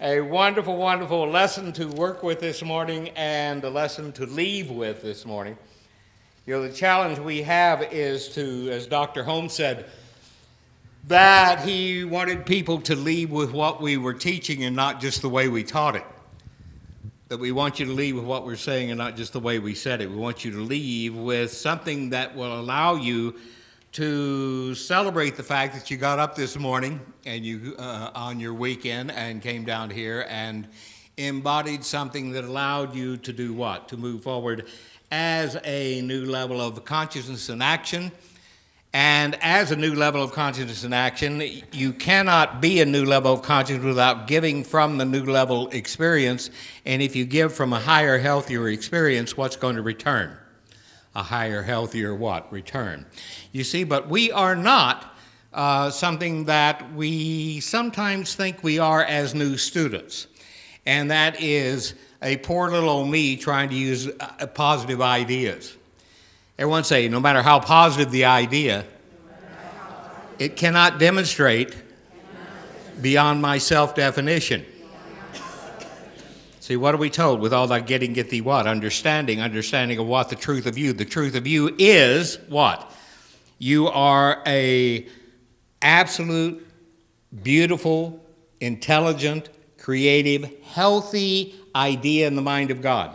A wonderful, wonderful lesson to work with this morning and a lesson to leave with this morning. The challenge we have is to, as Dr. Holmes said, that he wanted people to leave with what we were teaching and not just the way we taught it. That we want you to leave with what we're saying and not just the way we said it. We want you to leave with something that will allow you to celebrate the fact that you got up this morning and you on your weekend and came down here and embodied something that allowed you to do what? To move forward as a new level of consciousness and action. And as a new level of consciousness and action, you cannot be a new level of consciousness without giving from the new level experience. And if you give from a higher, healthier experience, what's going to return? A higher, healthier what? Return. You see, but we are not something that we sometimes think we are as new students. And that is a poor little old me trying to use positive ideas. Everyone say, no matter how positive the idea, it cannot demonstrate beyond my self-definition. See, what are we told? With all that getting, get thee what? Understanding of what? The truth of you. The truth of you is what? You are a absolute, beautiful, intelligent, creative, healthy idea in the mind of God.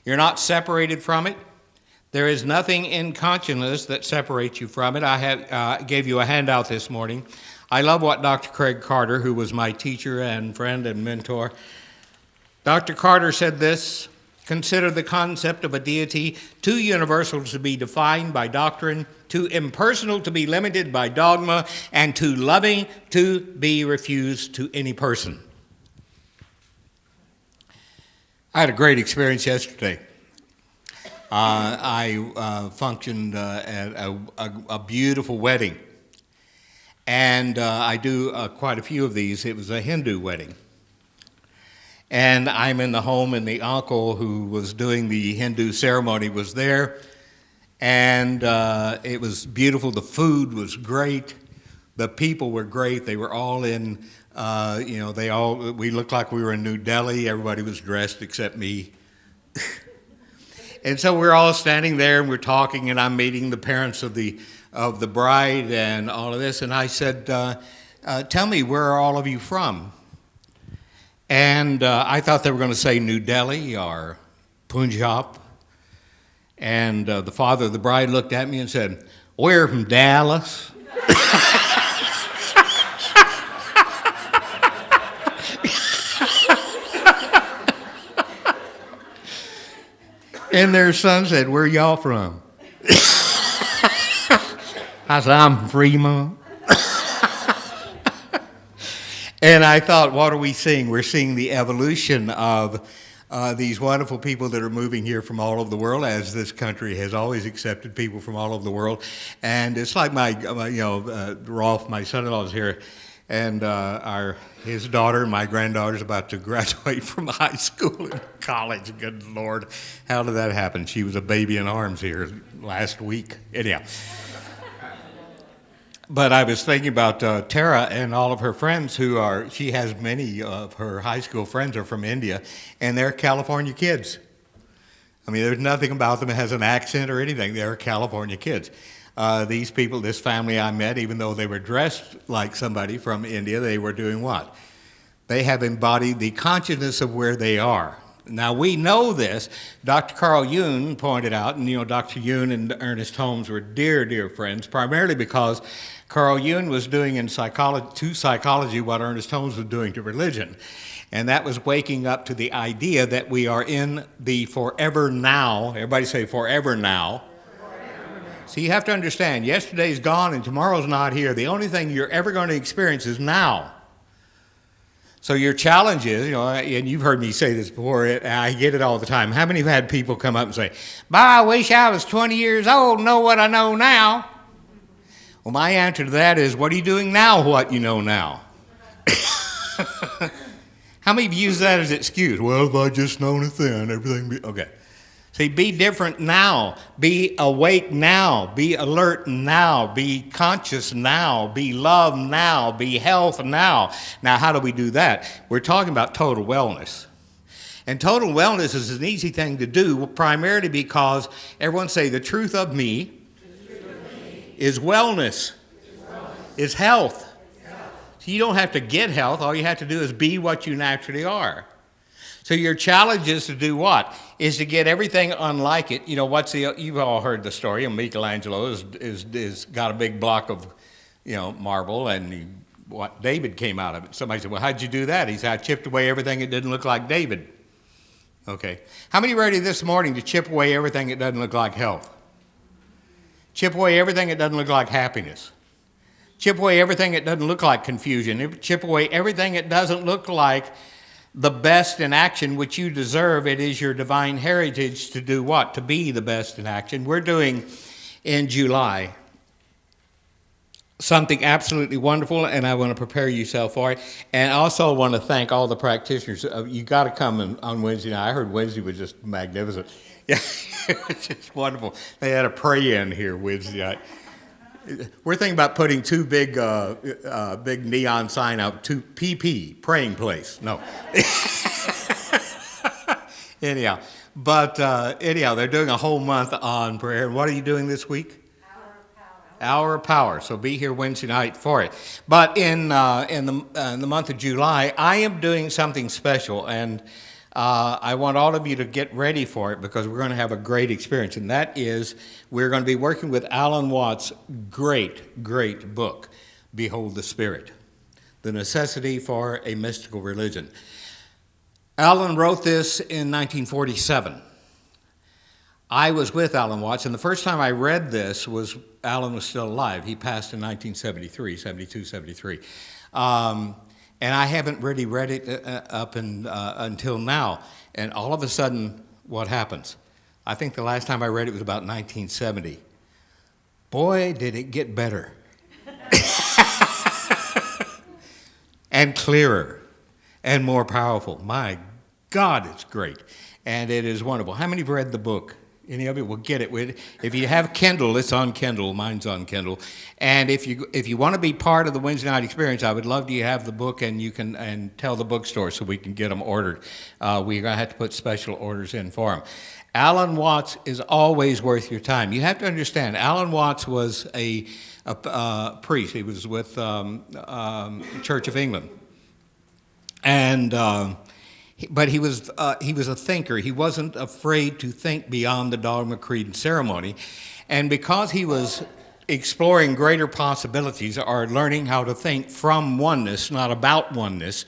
You're not separated from it. There is nothing in consciousness that separates you from it. I gave you a handout this morning. I love what Dr. Craig Carter, who was my teacher and friend and mentor, Dr. Carter said this: consider the concept of a deity too universal to be defined by doctrine, too impersonal to be limited by dogma, and too loving to be refused to any person. I had a great experience yesterday. I functioned at a beautiful wedding, and I do quite a few of these. It was a Hindu wedding. And I'm in the home, and the uncle who was doing the Hindu ceremony was there. And it was beautiful. The food was great. The people were great. They were all in, we looked like we were in New Delhi. Everybody was dressed except me. And so we're all standing there, and we're talking, and I'm meeting the parents of the bride and all of this. And I said, tell me, where are all of you from? And I thought they were going to say New Delhi or Punjab. And the father of the bride looked at me and said, we're from Dallas. And their son said, where y'all from? I said, I'm from Fremont. And I thought, what are we seeing? We're seeing the evolution of these wonderful people that are moving here from all over the world, as this country has always accepted people from all over the world. And it's like Rolf, my son-in-law, is here, and his daughter, my granddaughter's about to graduate from high school and college. Good Lord, how did that happen? She was a baby in arms here last week. Anyhow. But I was thinking about Tara and all of her friends she has many of her high school friends are from India, and they're California kids. I mean, there's nothing about them that has an accent or anything. They're California kids. These people, this family I met, even though they were dressed like somebody from India, they were doing what? They have embodied the consciousness of where they are. Now, we know this. Dr. Carl Jung pointed out, and Dr. Jung and Ernest Holmes were dear, dear friends, primarily because Carl Jung was doing to psychology what Ernest Holmes was doing to religion. And that was waking up to the idea that we are in the forever now. Everybody say forever now. So you have to understand, yesterday's gone and tomorrow's not here. The only thing you're ever going to experience is now. So your challenge is, and you've heard me say this before, I get it all the time. How many have had people come up and say, "Boy, I wish I was 20 years old and know what I know now"? Well, my answer to that is, what are you doing now what you know now? How many of you use that as an excuse? Well, if I'd just known it then, everything would be... Okay. See, be different now. Be awake now. Be alert now. Be conscious now. Be love now. Be health now. Now, how do we do that? We're talking about total wellness. And total wellness is an easy thing to do, primarily because everyone say the truth of me is wellness, is health. So you don't have to get health. All you have to do is be what you naturally are. So your challenge is to do what? Is to get everything unlike it. You know, you've all heard the story. Michelangelo is got a big block of, marble, and what David came out of it. Somebody said, well, how'd you do that? He said, I chipped away everything that didn't look like David. Okay. How many ready this morning to chip away everything that doesn't look like health? Chip away everything that doesn't look like happiness. Chip away everything that doesn't look like confusion. Chip away everything that doesn't look like the best in action, which you deserve. It is your divine heritage to do what? To be the best in action. We're doing in July something absolutely wonderful, and I want to prepare yourself for it. And I also want to thank all the practitioners. You got to come on Wednesday night. I heard Wednesday was just magnificent. Yeah, it was just wonderful. They had a pray-in here Wednesday night. We're thinking about putting two big neon sign out, to PP, praying place. No. Anyhow, they're doing a whole month on prayer. What are you doing this week? Hour of Power. So be here Wednesday night for it. But in the month of July, I am doing something special, and I want all of you to get ready for it because we're going to have a great experience. And that is, we're going to be working with Alan Watts' great book, Behold the Spirit, The Necessity for a Mystical Religion. Alan wrote this in 1947. I was with Alan Watts, and the first time I read this was Alan was still alive. He passed in 1973, 72, 73. And I haven't really read it until now. And all of a sudden, what happens? I think the last time I read it was about 1970. Boy, did it get better. And clearer and more powerful. My God, it's great. And it is wonderful. How many have read the book? Any of you will get it. If you have Kindle, it's on Kindle. Mine's on Kindle. And if you want to be part of the Wednesday night experience, I would love to have the book, and you can tell the bookstore so we can get them ordered. We're going to have to put special orders in for them. Alan Watts is always worth your time. You have to understand, Alan Watts was a priest. He was with Church of England, and. But he was a thinker. He wasn't afraid to think beyond the dogma, creed, and ceremony. And because he was exploring greater possibilities or learning how to think from oneness, not about oneness,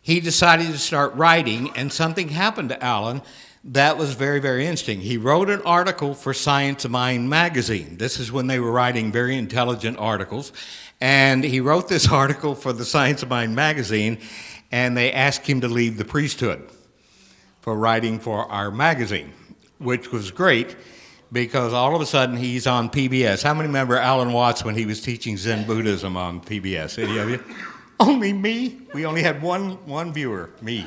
he decided to start writing, and something happened to Alan that was very, very interesting. He wrote an article for Science of Mind magazine. This is when they were writing very intelligent articles. And he wrote this article for the Science of Mind magazine, and they asked him to leave the priesthood for writing for our magazine, which was great because all of a sudden he's on PBS. How many remember Alan Watts when he was teaching Zen Buddhism on PBS? Any of you? Only me? We only had one viewer, me.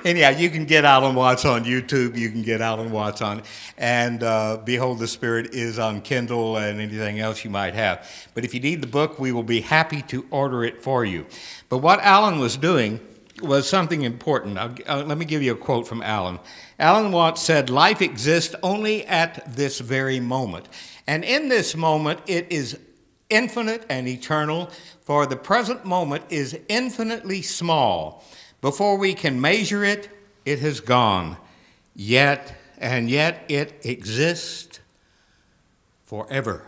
Anyhow, you can get Alan Watts on YouTube. You can get Alan Watts on, and Behold the Spirit is on Kindle and anything else you might have. But if you need the book, we will be happy to order it for you. But what Alan was doing was something important. Let me give you a quote from Alan. Alan Watts said, "Life exists only at this very moment. And in this moment, it is infinite and eternal, for the present moment is infinitely small. Before we can measure it, it has gone. Yet it exists forever."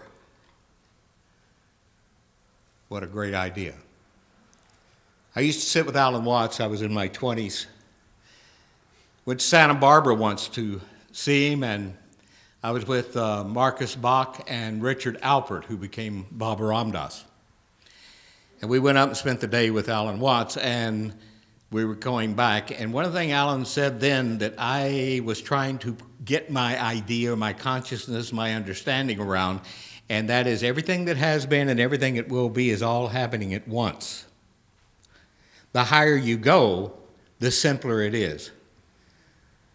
What a great idea. I used to sit with Alan Watts. I was in my 20s. Went to Santa Barbara once to see him, and I was with Marcus Bach and Richard Alpert, who became Baba Ram Dass. And we went up and spent the day with Alan Watts, and we were going back, and one of the things Alan said then that I was trying to get my idea, my consciousness, my understanding around, and that is everything that has been and everything that will be is all happening at once. The higher you go, the simpler it is.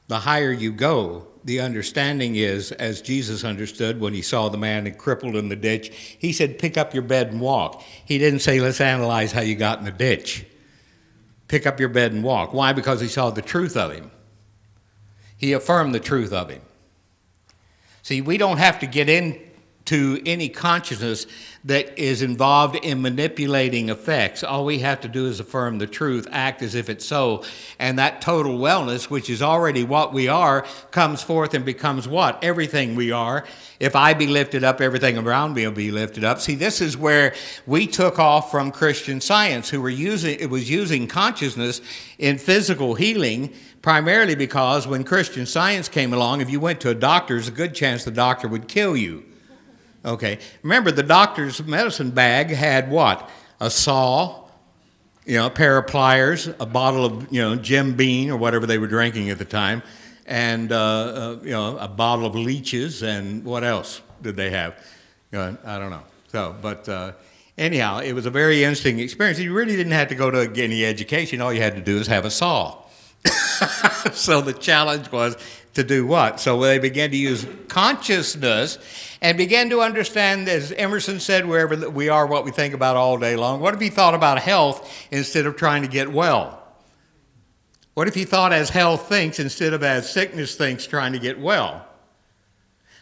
the higher you go, the understanding is, as Jesus understood when he saw the man crippled in the ditch, he said, pick up your bed and walk. He didn't say, let's analyze how you got in the ditch. Pick up your bed and walk. Why? Because he saw the truth of him. He affirmed the truth of him. See, we don't have to get into any consciousness that is involved in manipulating effects. All we have to do is affirm the truth, act as if it's so, and that total wellness, which is already what we are, comes forth and becomes what? Everything we are. If I be lifted up, everything around me will be lifted up. See, this is where we took off from Christian Science, who was using consciousness in physical healing, primarily because when Christian Science came along, if you went to a doctor, there's a good chance the doctor would kill you. Okay, remember the doctor's medicine bag had what? A saw, a pair of pliers, a bottle of, Jim Beam or whatever they were drinking at the time, and, a bottle of leeches, and what else did they have? I don't know. So, but anyhow, it was a very interesting experience. You really didn't have to go to any education. All you had to do is have a saw. So the challenge was to do what? So they began to use consciousness and began to understand, as Emerson said, wherever we are, what we think about all day long. What if he thought about health instead of trying to get well? What if he thought as health thinks instead of as sickness thinks, trying to get well?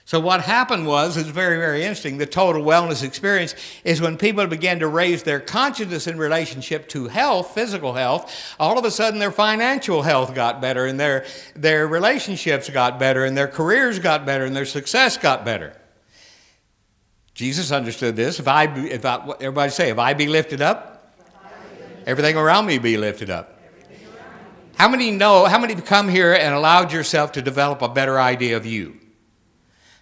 So what happened was, it's very, very interesting, the total wellness experience is when people began to raise their consciousness in relationship to health, physical health, all of a sudden their financial health got better, and their relationships got better, and their careers got better, and their success got better. Jesus understood this. Everybody say, if I be lifted up, everything around me be lifted up. How many have come here and allowed yourself to develop a better idea of you?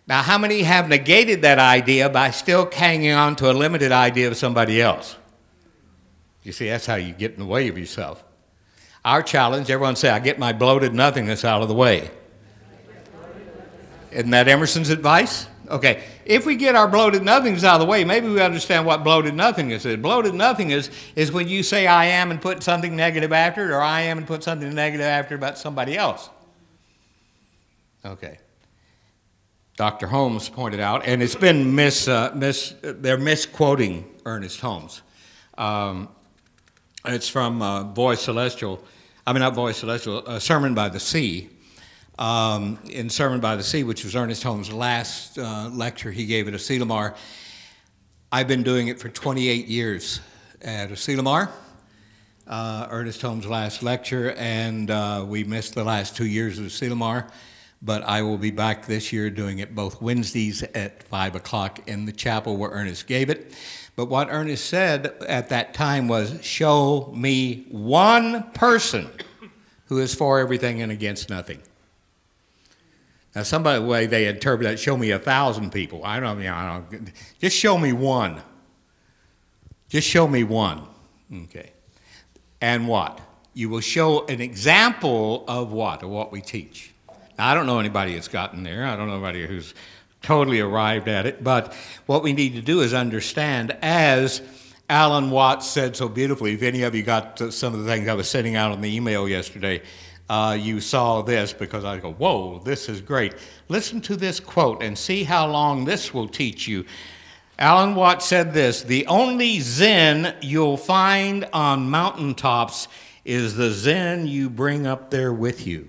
Now, how many have negated that idea by still hanging on to a limited idea of somebody else? You see, that's how you get in the way of yourself. Our challenge, everyone say, I get my bloated nothingness out of the way. Isn't that Emerson's advice? Okay, if we get our bloated nothingness out of the way, maybe we understand what bloated nothingness is. Bloated nothingness is when you say I am and put something negative after it, or I am and put something negative after it about somebody else. Okay. Dr. Holmes pointed out, and it's been they're misquoting Ernest Holmes. It's from Sermon by the Sea. In Sermon by the Sea, which was Ernest Holmes' last lecture he gave at Asilomar. I've been doing it for 28 years at Asilomar. Ernest Holmes' last lecture, and we missed the last 2 years of Asilomar. But I will be back this year doing it both Wednesdays at 5 o'clock in the chapel where Ernest gave it. But what Ernest said at that time was, show me one person who is for everything and against nothing. Now, the way they interpret that, show me 1,000 people. I don't know. Just show me one. Just show me one. Okay. And what? You will show an example of what? Of what we teach. I don't know anybody that's gotten there. I don't know anybody who's totally arrived at it. But what we need to do is understand, as Alan Watts said so beautifully, if any of you got some of the things I was sending out on the email yesterday, you saw this, because I go, whoa, this is great. Listen to this quote and see how long this will teach you. Alan Watts said this: the only Zen you'll find on mountaintops is the Zen you bring up there with you.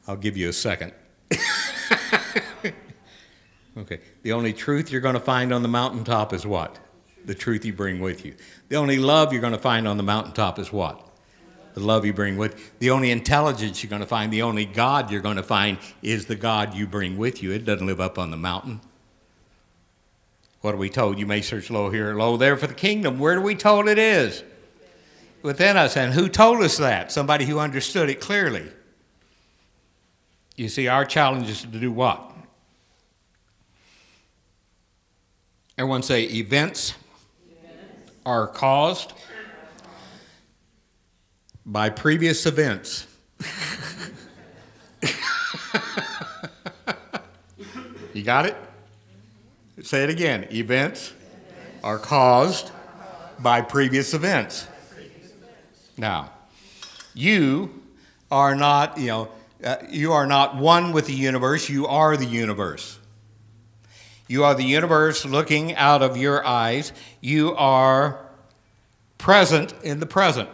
I'll give you a second. Okay. The only truth you're going to find on the mountaintop is what? The truth you bring with you. The only love you're going to find on the mountaintop is what? The love you bring with you. The only intelligence you're going to find, the only God you're going to find is the God you bring with you. It doesn't live up on the mountain. What are we told? You may search low here or low there for the kingdom. Where are we told it is? Within us. And who told us that? Somebody who understood it clearly. You see, our challenge is to do what? Everyone say, events are caused by previous events. You got it? Say it again. Events are caused by previous events. Now, you are not, you are not one with the universe. You are the universe. You are the universe looking out of your eyes. You are present in the present.